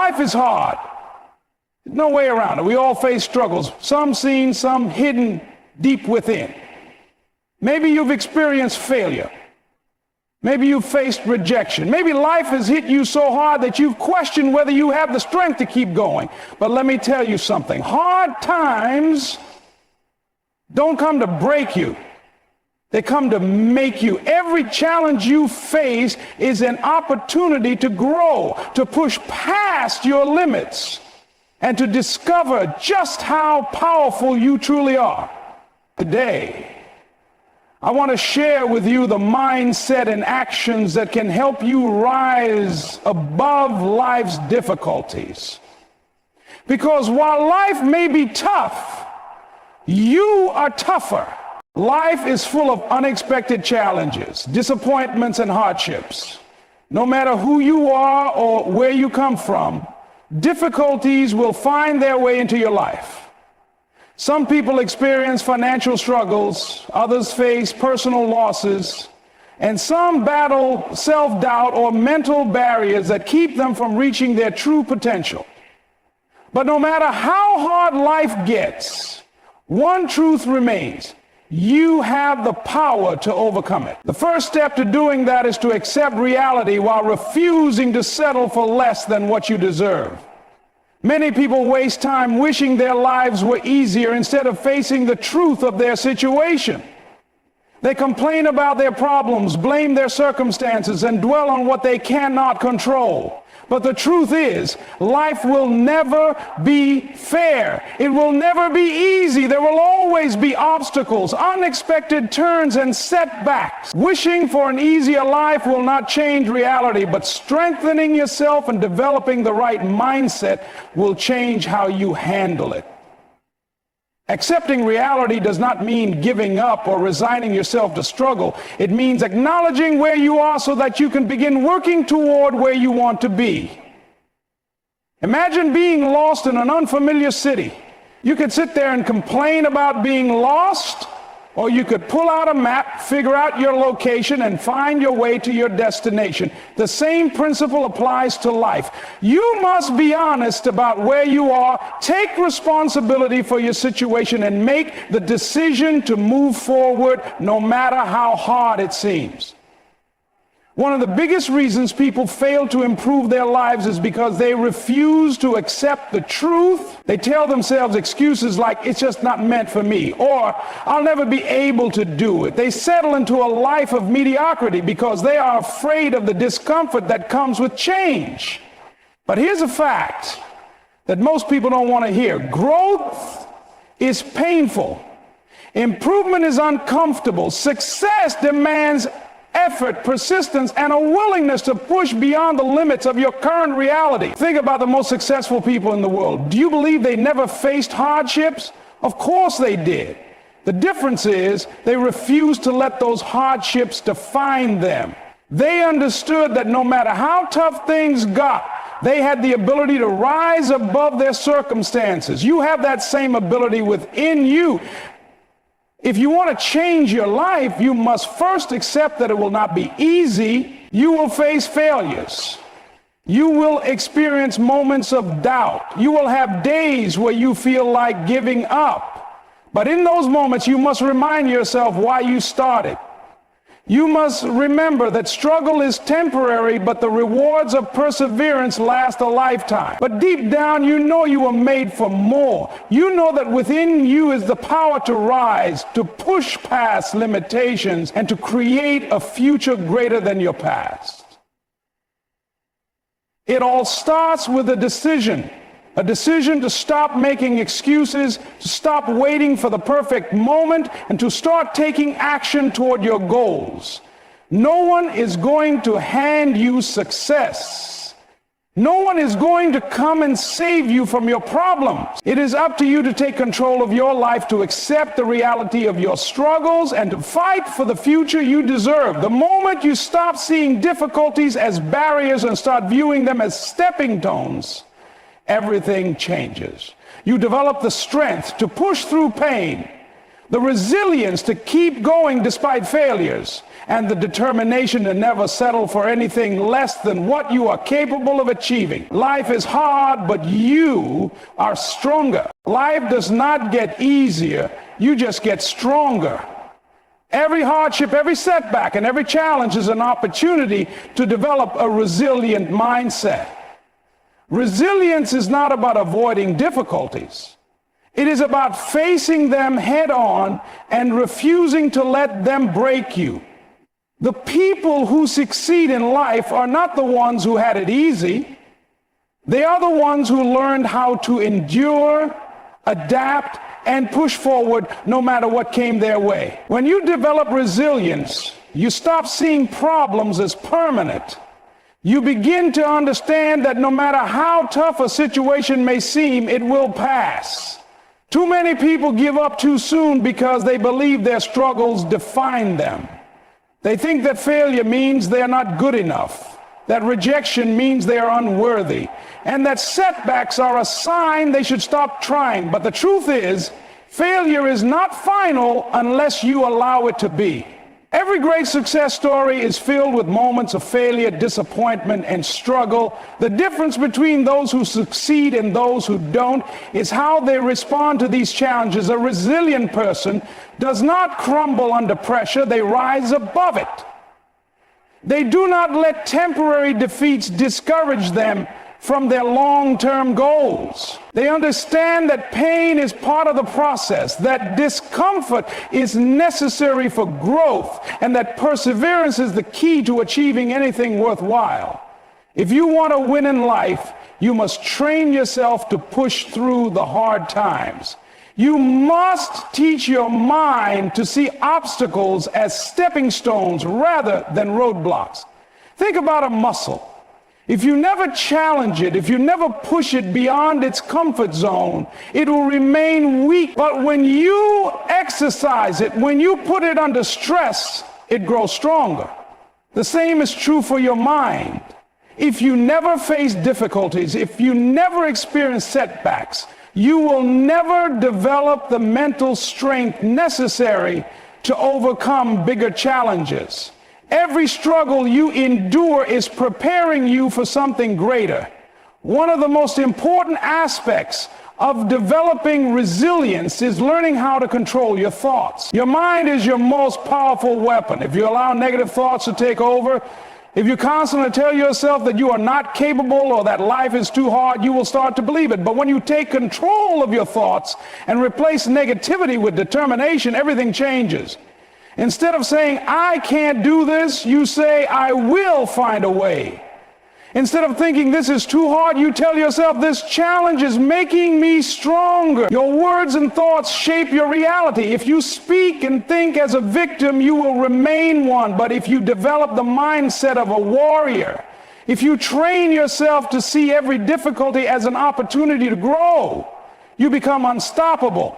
life is hard. No way around it. We all face struggles, some seen, some hidden deep within. Maybe you've experienced failure. Maybe you've faced rejection. Maybe life has hit you so hard that you've questioned whether you have the strength to keep going. But let me tell you something. Hard times don't come to break you. They come to make you. Every challenge you face is an opportunity to grow, to push past your limits, and to discover just how powerful you truly are. Today, I want to share with you the mindset and actions that can help you rise above life's difficulties. Because while life may be tough, you are tougher. Life is full of unexpected challenges, disappointments, and hardships. No matter who you are or where you come from, difficulties will find their way into your life. Some people experience financial struggles, others face personal losses, and some battle self-doubt or mental barriers that keep them from reaching their true potential. But no matter how hard life gets, one truth remains: you have the power to overcome it. The first step to doing that is to accept reality while refusing to settle for less than what you deserve. Many people waste time wishing their lives were easier instead of facing the truth of their situation. They complain about their problems, blame their circumstances, and dwell on what they cannot control. But the truth is, life will never be fair. It will never be easy. There will always be obstacles, unexpected turns, and setbacks. Wishing for an easier life will not change reality, but strengthening yourself and developing the right mindset will change how you handle it. Accepting reality does not mean giving up or resigning yourself to struggle. It means acknowledging where you are so that you can begin working toward where you want to be. Imagine being lost in an unfamiliar city. You could sit there and complain about being lost, or you could pull out a map, figure out your location, and find your way to your destination. The same principle applies to life. You must be honest about where you are, take responsibility for your situation, and make the decision to move forward no matter how hard it seems. One of the biggest reasons people fail to improve their lives is because they refuse to accept the truth. They tell themselves excuses like, it's just not meant for me, or I'll never be able to do it. They settle into a life of mediocrity because they are afraid of the discomfort that comes with change. But here's a fact that most people don't want to hear. Growth is painful. Improvement is uncomfortable. Success demands effort, persistence, and a willingness to push beyond the limits of your current reality. Think about the most successful people in the world. Do you believe they never faced hardships? Of course they did. The difference is they refused to let those hardships define them. They understood that no matter how tough things got, they had the ability to rise above their circumstances. You have that same ability within you. If you want to change your life, you must first accept that it will not be easy. You will face failures. You will experience moments of doubt. You will have days where you feel like giving up. But in those moments, you must remind yourself why you started. You must remember that struggle is temporary, but the rewards of perseverance last a lifetime. But deep down, you know you were made for more. You know that within you is the power to rise, to push past limitations, and to create a future greater than your past. It all starts with a decision to stop making excuses, to stop waiting for the perfect moment, and to start taking action toward your goals. No one is going to hand you success. No one is going to come and save you from your problems. It is up to you to take control of your life, to accept the reality of your struggles, and to fight for the future you deserve. The moment you stop seeing difficulties as barriers and start viewing them as stepping stones, everything changes. You develop the strength to push through pain, the resilience to keep going despite failures, and the determination to never settle for anything less than what you are capable of achieving. Life is hard, but you are stronger. Life does not get easier, you just get stronger. Every hardship, every setback, and every challenge is an opportunity to develop a resilient mindset. Resilience is not about avoiding difficulties. It is about facing them head on and refusing to let them break you. The people who succeed in life are not the ones who had it easy. They are the ones who learned how to endure, adapt, and push forward no matter what came their way. When you develop resilience, you stop seeing problems as permanent. You begin to understand that no matter how tough a situation may seem, it will pass. Too many people give up too soon because they believe their struggles define them. They think that failure means they are not good enough, that rejection means they are unworthy, and that setbacks are a sign they should stop trying. But the truth is, failure is not final unless you allow it to be. Every great success story is filled with moments of failure, disappointment, and struggle. The difference between those who succeed and those who don't is how they respond to these challenges. A resilient person does not crumble under pressure, they rise above it. They do not let temporary defeats discourage them from their long-term goals. They understand that pain is part of the process, that discomfort is necessary for growth, and that perseverance is the key to achieving anything worthwhile. If you want to win in life, you must train yourself to push through the hard times. You must teach your mind to see obstacles as stepping stones rather than roadblocks. Think about a muscle. If you never challenge it, if you never push it beyond its comfort zone, it will remain weak. But when you exercise it, when you put it under stress, it grows stronger. The same is true for your mind. If you never face difficulties, if you never experience setbacks, you will never develop the mental strength necessary to overcome bigger challenges. Every struggle you endure is preparing you for something greater. One of the most important aspects of developing resilience is learning how to control your thoughts. Your mind is your most powerful weapon. If you allow negative thoughts to take over, if you constantly tell yourself that you are not capable or that life is too hard, you will start to believe it. But when you take control of your thoughts and replace negativity with determination, everything changes. Instead of saying, I can't do this, you say, I will find a way. Instead of thinking this is too hard, you tell yourself, this challenge is making me stronger. Your words and thoughts shape your reality. If you speak and think as a victim, you will remain one. But if you develop the mindset of a warrior, if you train yourself to see every difficulty as an opportunity to grow, you become unstoppable.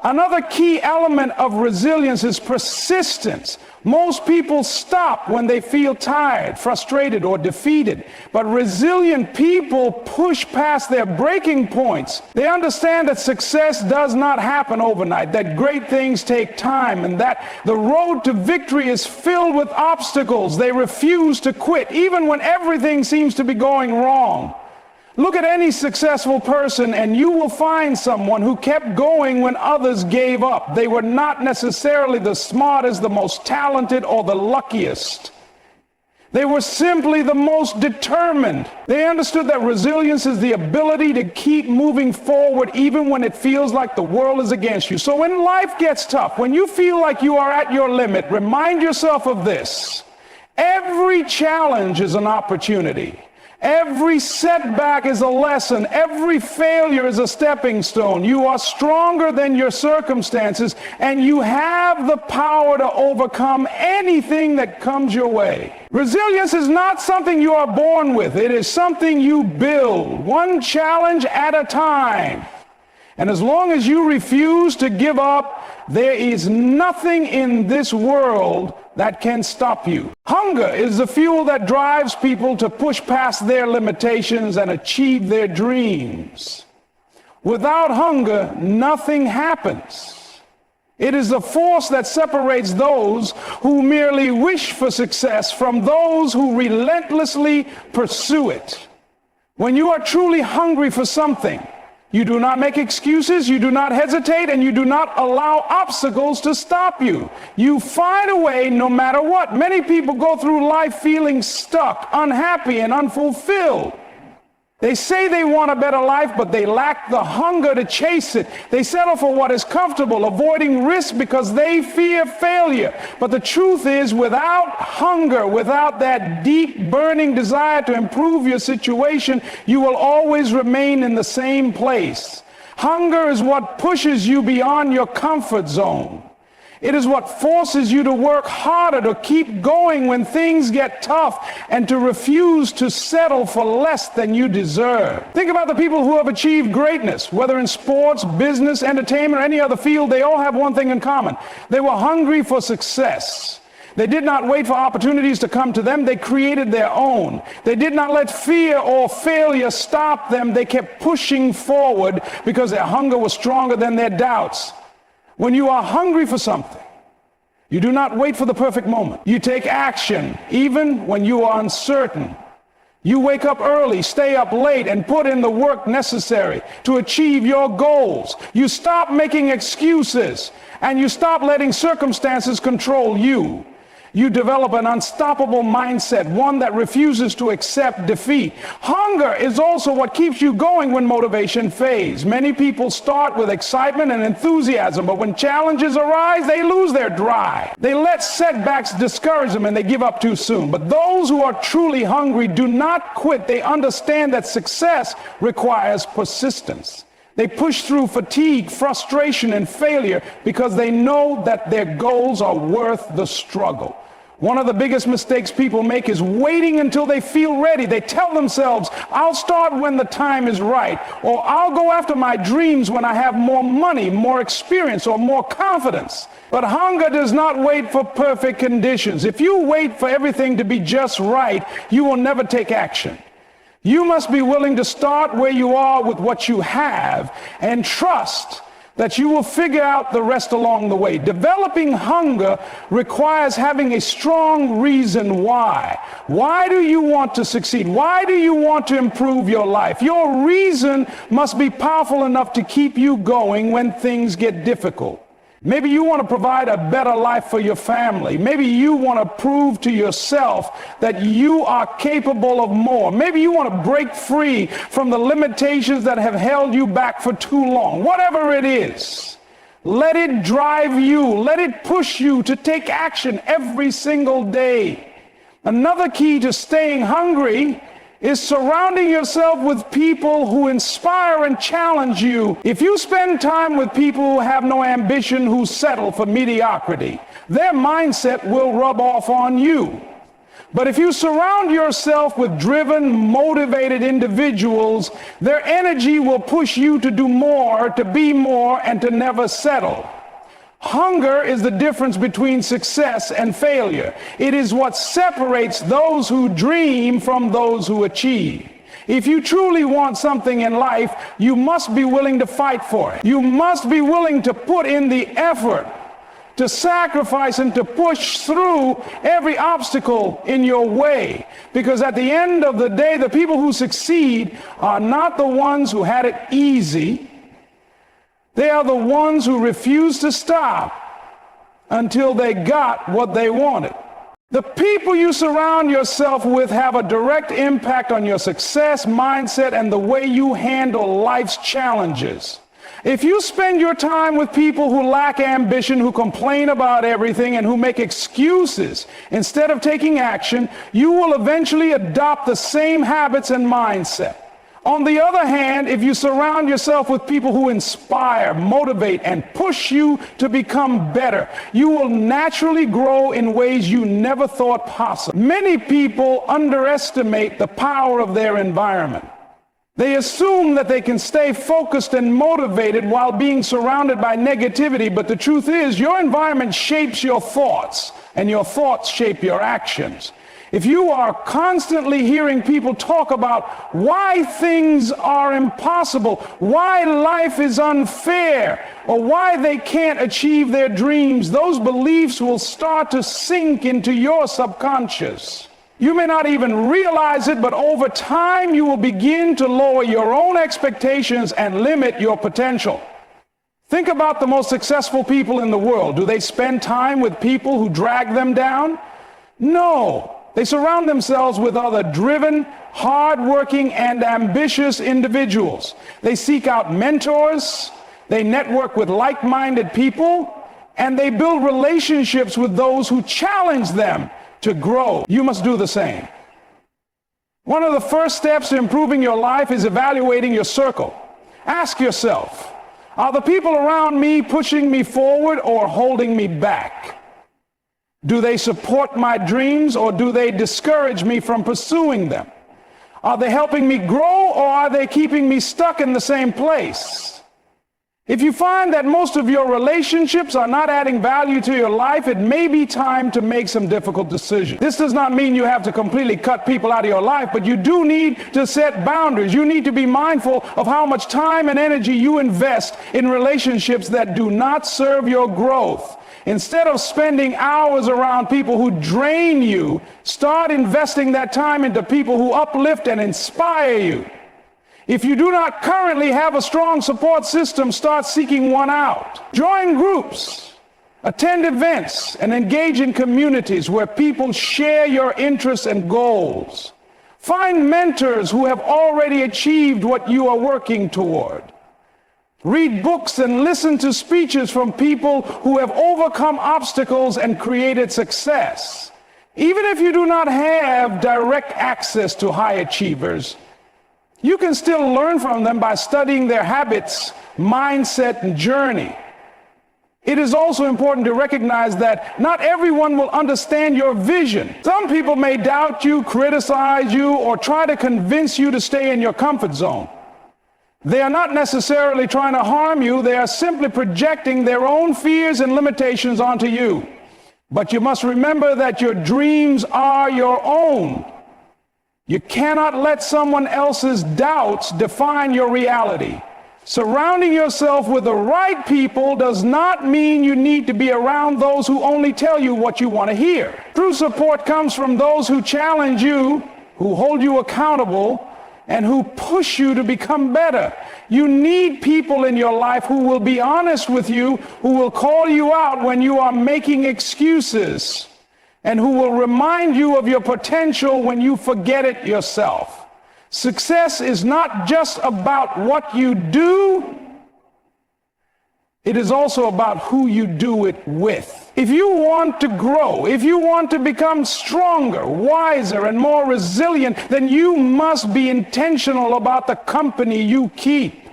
Another key element of resilience is persistence. Most people stop when they feel tired, frustrated, or defeated. But resilient people push past their breaking points. They understand that success does not happen overnight, that great things take time, and that the road to victory is filled with obstacles. They refuse to quit, even when everything seems to be going wrong. Look at any successful person and you will find someone who kept going when others gave up. They were not necessarily the smartest, the most talented, or the luckiest. They were simply the most determined. They understood that resilience is the ability to keep moving forward even when it feels like the world is against you. So when life gets tough, when you feel like you are at your limit, remind yourself of this. Every challenge is an opportunity. Every setback is a lesson. Every failure is a stepping stone. You are stronger than your circumstances, and you have the power to overcome anything that comes your way. Resilience is not something you are born with. It is something you build, one challenge at a time. And as long as you refuse to give up, there is nothing in this world that can stop you. Hunger is the fuel that drives people to push past their limitations and achieve their dreams. Without hunger, nothing happens. It is the force that separates those who merely wish for success from those who relentlessly pursue it. When you are truly hungry for something, you do not make excuses, you do not hesitate, and you do not allow obstacles to stop you. You find a way no matter what. Many people go through life feeling stuck, unhappy, and unfulfilled. They say they want a better life, but they lack the hunger to chase it. They settle for what is comfortable, avoiding risk because they fear failure. But the truth is, without hunger, without that deep, burning desire to improve your situation, you will always remain in the same place. Hunger is what pushes you beyond your comfort zone. It is what forces you to work harder, to keep going when things get tough, and to refuse to settle for less than you deserve. Think about the people who have achieved greatness, whether in sports, business, entertainment, or any other field. They all have one thing in common. They were hungry for success. They did not wait for opportunities to come to them. They created their own. They did not let fear or failure stop them. They kept pushing forward because their hunger was stronger than their doubts. When you are hungry for something, you do not wait for the perfect moment. You take action even when you are uncertain. You wake up early, stay up late, and put in the work necessary to achieve your goals. You stop making excuses, and you stop letting circumstances control you. You develop an unstoppable mindset, one that refuses to accept defeat. Hunger is also what keeps you going when motivation fades. Many people start with excitement and enthusiasm, but when challenges arise, they lose their drive. They let setbacks discourage them and they give up too soon. But those who are truly hungry do not quit. They understand that success requires persistence. They push through fatigue, frustration, and failure because they know that their goals are worth the struggle. One of the biggest mistakes people make is waiting until they feel ready. They tell themselves, I'll start when the time is right, or I'll go after my dreams when I have more money, more experience, or more confidence. But hunger does not wait for perfect conditions. If you wait for everything to be just right, you will never take action. You must be willing to start where you are with what you have and trust that you will figure out the rest along the way. Developing hunger requires having a strong reason why. Why do you want to succeed? Why do you want to improve your life? Your reason must be powerful enough to keep you going when things get difficult. Maybe you want to provide a better life for your family. Maybe you want to prove to yourself that you are capable of more. Maybe you want to break free from the limitations that have held you back for too long. Whatever it is, let it drive you. Let it push you to take action every single day. Another key to staying hungry is surrounding yourself with people who inspire and challenge you. If you spend time with people who have no ambition, who settle for mediocrity, their mindset will rub off on you. But if you surround yourself with driven, motivated individuals, their energy will push you to do more, to be more, and to never settle. Hunger is the difference between success and failure. It is what separates those who dream from those who achieve. If you truly want something in life, you must be willing to fight for it. You must be willing to put in the effort, to sacrifice and to push through every obstacle in your way. Because at the end of the day, the people who succeed are not the ones who had it easy. They are the ones who refused to stop until they got what they wanted. The people you surround yourself with have a direct impact on your success, mindset, and the way you handle life's challenges. If you spend your time with people who lack ambition, who complain about everything, and who make excuses instead of taking action, you will eventually adopt the same habits and mindset. On the other hand, if you surround yourself with people who inspire, motivate, and push you to become better, you will naturally grow in ways you never thought possible. Many people underestimate the power of their environment. They assume that they can stay focused and motivated while being surrounded by negativity, but the truth is, your environment shapes your thoughts, and your thoughts shape your actions. If you are constantly hearing people talk about why things are impossible, why life is unfair, or why they can't achieve their dreams, those beliefs will start to sink into your subconscious. You may not even realize it, but over time you will begin to lower your own expectations and limit your potential. Think about the most successful people in the world. Do they spend time with people who drag them down? No. They surround themselves with other driven, hardworking, and ambitious individuals. They seek out mentors, they network with like-minded people, and they build relationships with those who challenge them to grow. You must do the same. One of the first steps to improving your life is evaluating your circle. Ask yourself, are the people around me pushing me forward or holding me back? Do they support my dreams or do they discourage me from pursuing them? Are they helping me grow or are they keeping me stuck in the same place? If you find that most of your relationships are not adding value to your life, it may be time to make some difficult decisions. This does not mean you have to completely cut people out of your life, but you do need to set boundaries. You need to be mindful of how much time and energy you invest in relationships that do not serve your growth. Instead of spending hours around people who drain you, start investing that time into people who uplift and inspire you. If you do not currently have a strong support system, start seeking one out. Join groups, attend events, and engage in communities where people share your interests and goals. Find mentors who have already achieved what you are working toward. Read books and listen to speeches from people who have overcome obstacles and created success. Even if you do not have direct access to high achievers, you can still learn from them by studying their habits, mindset, and journey. It is also important to recognize that not everyone will understand your vision. Some people may doubt you, criticize you, or try to convince you to stay in your comfort zone. They are not necessarily trying to harm you. They are simply projecting their own fears and limitations onto you. But you must remember that your dreams are your own. You cannot let someone else's doubts define your reality. Surrounding yourself with the right people does not mean you need to be around those who only tell you what you want to hear. True support comes from those who challenge you, who hold you accountable, and who push you to become better. You need people in your life who will be honest with you, who will call you out when you are making excuses, and who will remind you of your potential when you forget it yourself. Success is not just about what you do, it is also about who you do it with. If you want to grow, if you want to become stronger, wiser, and more resilient, then you must be intentional about the company you keep.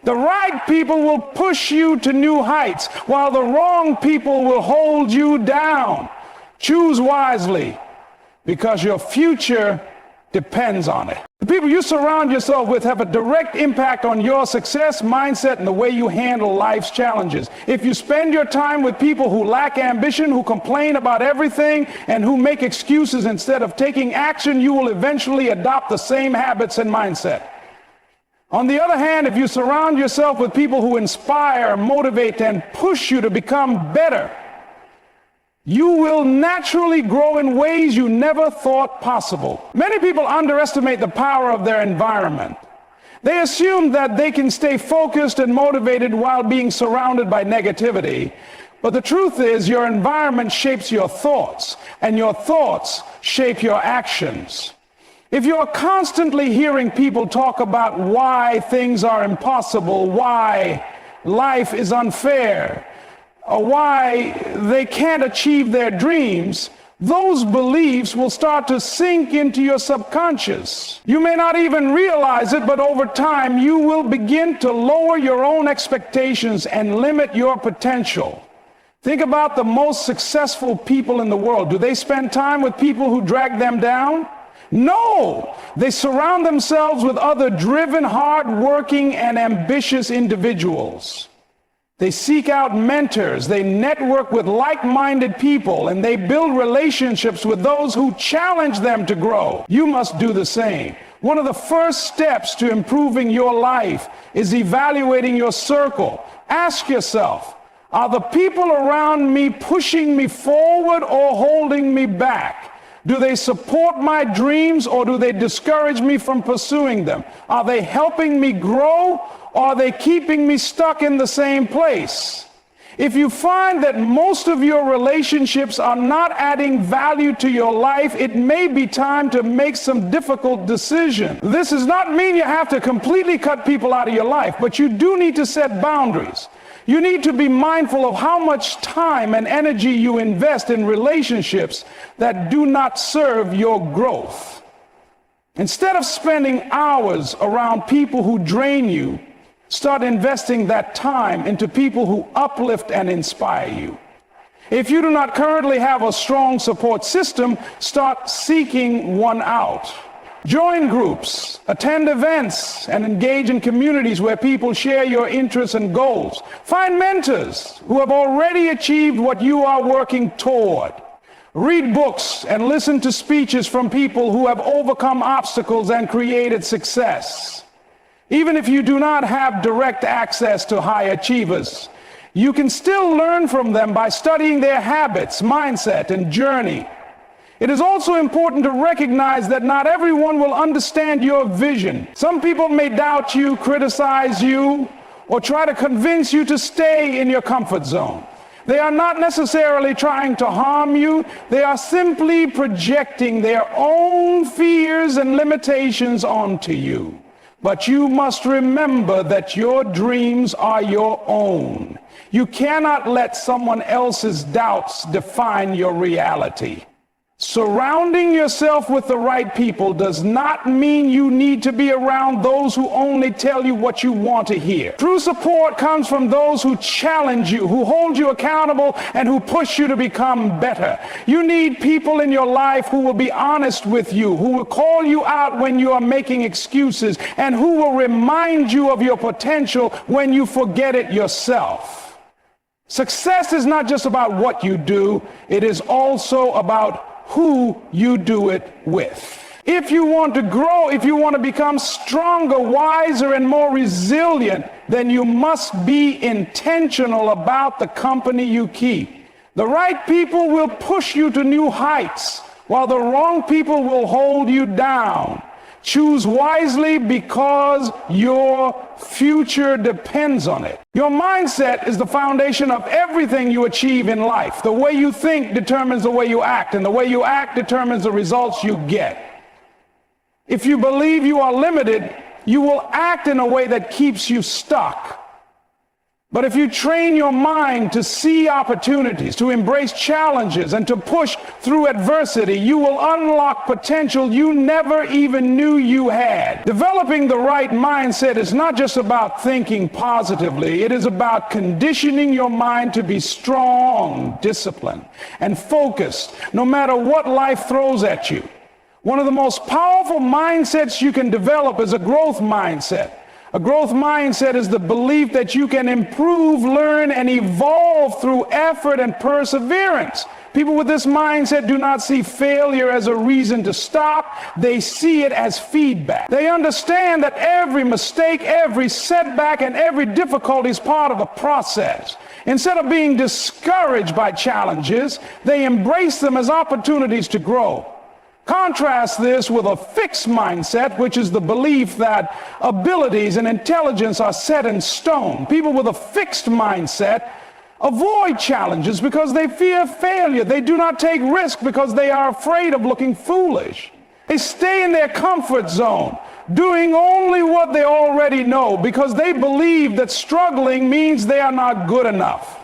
The right people will push you to new heights, while the wrong people will hold you down. Choose wisely, because your future depends on it. The people you surround yourself with have a direct impact on your success, mindset, and the way you handle life's challenges. If you spend your time with people who lack ambition, who complain about everything, and who make excuses instead of taking action, you will eventually adopt the same habits and mindset. On the other hand, if you surround yourself with people who inspire, motivate, and push you to become better, you will naturally grow in ways you never thought possible. Many people underestimate the power of their environment. They assume that they can stay focused and motivated while being surrounded by negativity. But the truth is, your environment shapes your thoughts, and your thoughts shape your actions. If you're constantly hearing people talk about why things are impossible, why life is unfair, or why they can't achieve their dreams, those beliefs will start to sink into your subconscious. You may not even realize it, but over time you will begin to lower your own expectations and limit your potential. Think about the most successful people in the world. Do they spend time with people who drag them down? No, they surround themselves with other driven, hard-working, and ambitious individuals. They seek out mentors, they network with like-minded people, and they build relationships with those who challenge them to grow. You must do the same. One of the first steps to improving your life is evaluating your circle. Ask yourself, are the people around me pushing me forward or holding me back? Do they support my dreams or do they discourage me from pursuing them? Are they helping me grow or are they keeping me stuck in the same place? If you find that most of your relationships are not adding value to your life, it may be time to make some difficult decisions. This does not mean you have to completely cut people out of your life, but you do need to set boundaries. You need to be mindful of how much time and energy you invest in relationships that do not serve your growth. Instead of spending hours around people who drain you, start investing that time into people who uplift and inspire you. If you do not currently have a strong support system, start seeking one out. Join groups, attend events, and engage in communities where people share your interests and goals. Find mentors who have already achieved what you are working toward. Read books and listen to speeches from people who have overcome obstacles and created success. Even if you do not have direct access to high achievers, you can still learn from them by studying their habits, mindset, and journey. It is also important to recognize that not everyone will understand your vision. Some people may doubt you, criticize you, or try to convince you to stay in your comfort zone. They are not necessarily trying to harm you. They are simply projecting their own fears and limitations onto you. But you must remember that your dreams are your own. You cannot let someone else's doubts define your reality. Surrounding yourself with the right people does not mean you need to be around those who only tell you what you want to hear. True support comes from those who challenge you, who hold you accountable, and who push you to become better. You need people in your life who will be honest with you, who will call you out when you are making excuses, and who will remind you of your potential when you forget it yourself. Success is not just about what you do, it is also about who you do it with. If you want to grow, if you want to become stronger, wiser, and more resilient, then you must be intentional about the company you keep. The right people will push you to new heights, while the wrong people will hold you down. Choose wisely because your future depends on it. Your mindset is the foundation of everything you achieve in life. The way you think determines the way you act, and the way you act determines the results you get. If you believe you are limited, you will act in a way that keeps you stuck. But if you train your mind to see opportunities, to embrace challenges, and to push through adversity, you will unlock potential you never even knew you had. Developing the right mindset is not just about thinking positively. It is about conditioning your mind to be strong, disciplined, and focused, no matter what life throws at you. One of the most powerful mindsets you can develop is a growth mindset. A growth mindset is the belief that you can improve, learn, and evolve through effort and perseverance. People with this mindset do not see failure as a reason to stop. They see it as feedback. They understand that every mistake, every setback, and every difficulty is part of a process. Instead of being discouraged by challenges, they embrace them as opportunities to grow. Contrast this with a fixed mindset, which is the belief that abilities and intelligence are set in stone. People with a fixed mindset avoid challenges because they fear failure. They do not take risks because they are afraid of looking foolish. They stay in their comfort zone, doing only what they already know because they believe that struggling means they are not good enough.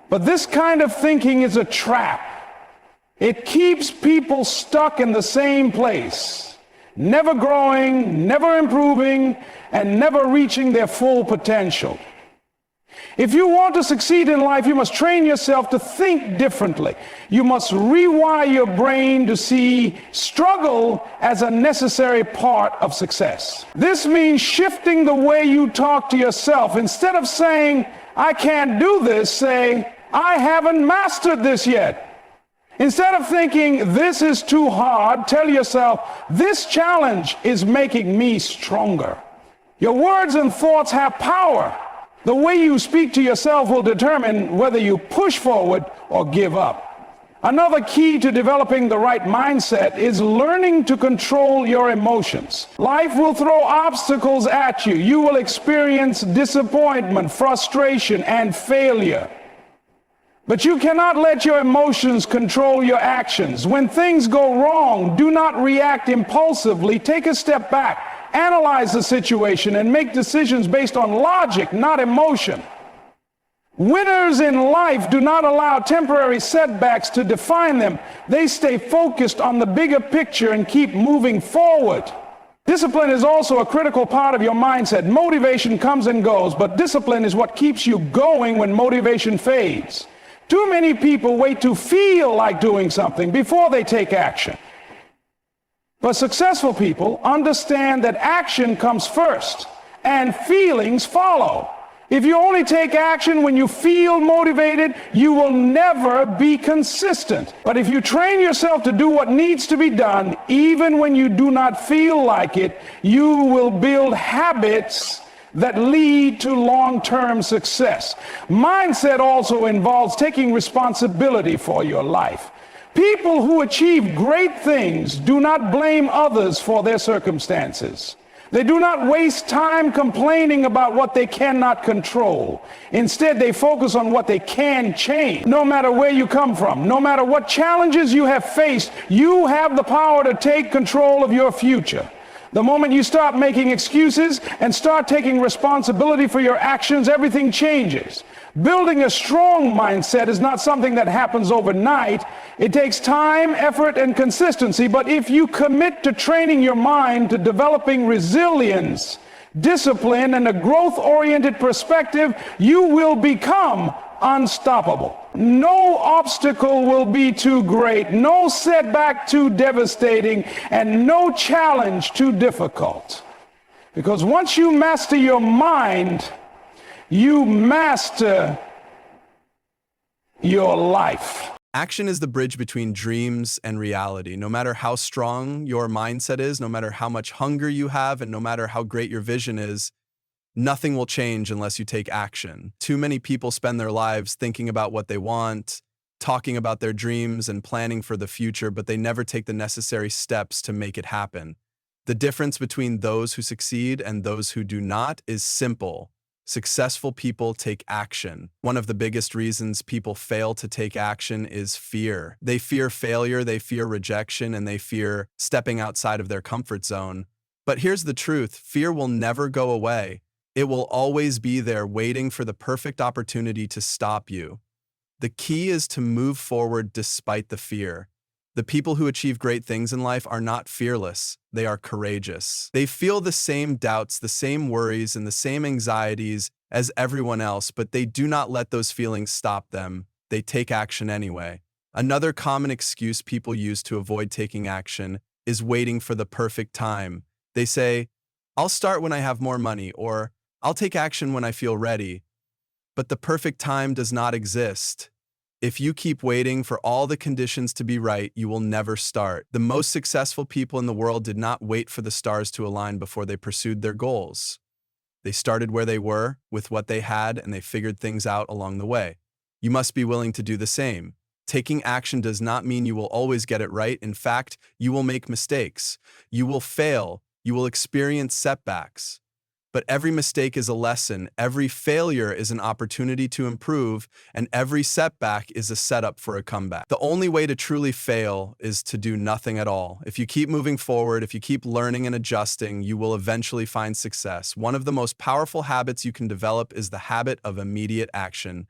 But this kind of thinking is a trap. It keeps people stuck in the same place, never growing, never improving, and never reaching their full potential. If you want to succeed in life, you must train yourself to think differently. You must rewire your brain to see struggle as a necessary part of success. This means shifting the way you talk to yourself. Instead of saying, I can't do this, say, I haven't mastered this yet. Instead of thinking, this is too hard, tell yourself, this challenge is making me stronger. Your words and thoughts have power. The way you speak to yourself will determine whether you push forward or give up. Another key to developing the right mindset is learning to control your emotions. Life will throw obstacles at you. You will experience disappointment, frustration, and failure. But you cannot let your emotions control your actions. When things go wrong, do not react impulsively. Take a step back, analyze the situation, and make decisions based on logic, not emotion. Winners in life do not allow temporary setbacks to define them. They stay focused on the bigger picture and keep moving forward. Discipline is also a critical part of your mindset. Motivation comes and goes, but discipline is what keeps you going when motivation fades. Too many people wait to feel like doing something before they take action. But successful people understand that action comes first and feelings follow. If you only take action when you feel motivated, you will never be consistent. But if you train yourself to do what needs to be done, even when you do not feel like it, you will build habits that lead to long-term success. Mindset also involves taking responsibility for your life. People who achieve great things do not blame others for their circumstances. They do not waste time complaining about what they cannot control. Instead, they focus on what they can change. No matter where you come from, no matter what challenges you have faced, you have the power to take control of your future. The moment you stop making excuses and start taking responsibility for your actions, everything changes. Building a strong mindset is not something that happens overnight. It takes time, effort, and consistency. But if you commit to training your mind, to developing resilience, discipline, and a growth-oriented perspective, you will become unstoppable. No obstacle will be too great, no setback too devastating, and no challenge too difficult. Because once you master your mind, you master your life. Action is the bridge between dreams and reality. No matter how strong your mindset is, no matter how much hunger you have, and no matter how great your vision is, nothing will change unless you take action. Too many people spend their lives thinking about what they want, talking about their dreams and planning for the future, but they never take the necessary steps to make it happen. The difference between those who succeed and those who do not is simple. Successful people take action. One of the biggest reasons people fail to take action is fear. They fear failure, they fear rejection, and they fear stepping outside of their comfort zone. But here's the truth: fear will never go away. It will always be there, waiting for the perfect opportunity to stop you. The key is to move forward despite the fear. The people who achieve great things in life are not fearless, they are courageous. They feel the same doubts, the same worries, and the same anxieties as everyone else, but they do not let those feelings stop them. They take action anyway. Another common excuse people use to avoid taking action is waiting for the perfect time. They say, "I'll start when I have more money," or "I'll take action when I feel ready." But the perfect time does not exist. If you keep waiting for all the conditions to be right, you will never start. The most successful people in the world did not wait for the stars to align before they pursued their goals. They started where they were, with what they had, and they figured things out along the way. You must be willing to do the same. Taking action does not mean you will always get it right. In fact, you will make mistakes. You will fail. You will experience setbacks. But every mistake is a lesson, every failure is an opportunity to improve, and every setback is a setup for a comeback. The only way to truly fail is to do nothing at all. If you keep moving forward, if you keep learning and adjusting, you will eventually find success. One of the most powerful habits you can develop is the habit of immediate action.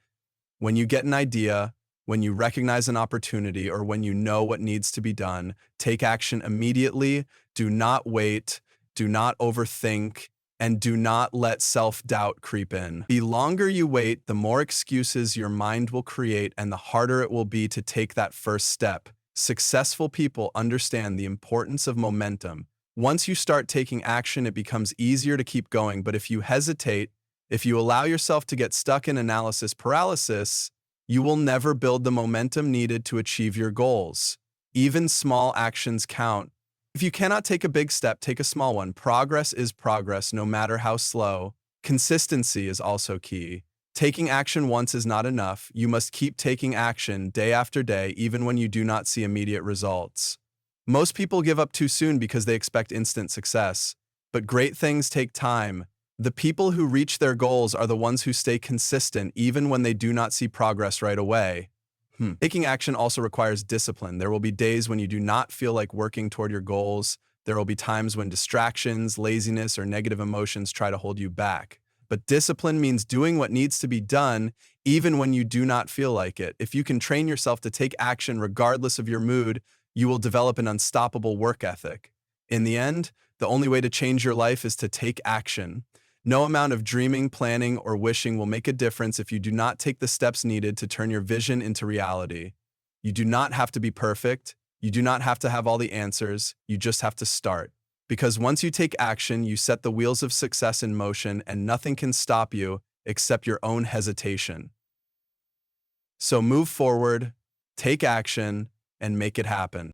When you get an idea, when you recognize an opportunity, or when you know what needs to be done, take action immediately. Do not wait, do not overthink, and do not let self-doubt creep in. The longer you wait, the more excuses your mind will create, and the harder it will be to take that first step. Successful people understand the importance of momentum. Once you start taking action, it becomes easier to keep going, but if you hesitate, If you allow yourself to get stuck in analysis paralysis, you will never build the momentum needed to achieve your goals. Even small actions count. If you cannot take a big step, take a small one. Progress is progress, no matter how slow. Consistency is also key. Taking action once is not enough. You must keep taking action day after day, even when you do not see immediate results. Most people give up too soon because they expect instant success. But great things take time. The people who reach their goals are the ones who stay consistent even when they do not see progress right away. Taking action also requires discipline. There will be days when you do not feel like working toward your goals. There will be times when distractions, laziness, or negative emotions try to hold you back. But discipline means doing what needs to be done even when you do not feel like it. If you can train yourself to take action regardless of your mood, you will develop an unstoppable work ethic. In the end, the only way to change your life is to take action. No amount of dreaming, planning, or wishing will make a difference if you do not take the steps needed to turn your vision into reality. You do not have to be perfect. You do not have to have all the answers. You just have to start. Because once you take action, you set the wheels of success in motion, and nothing can stop you except your own hesitation. So move forward, take action, and make it happen.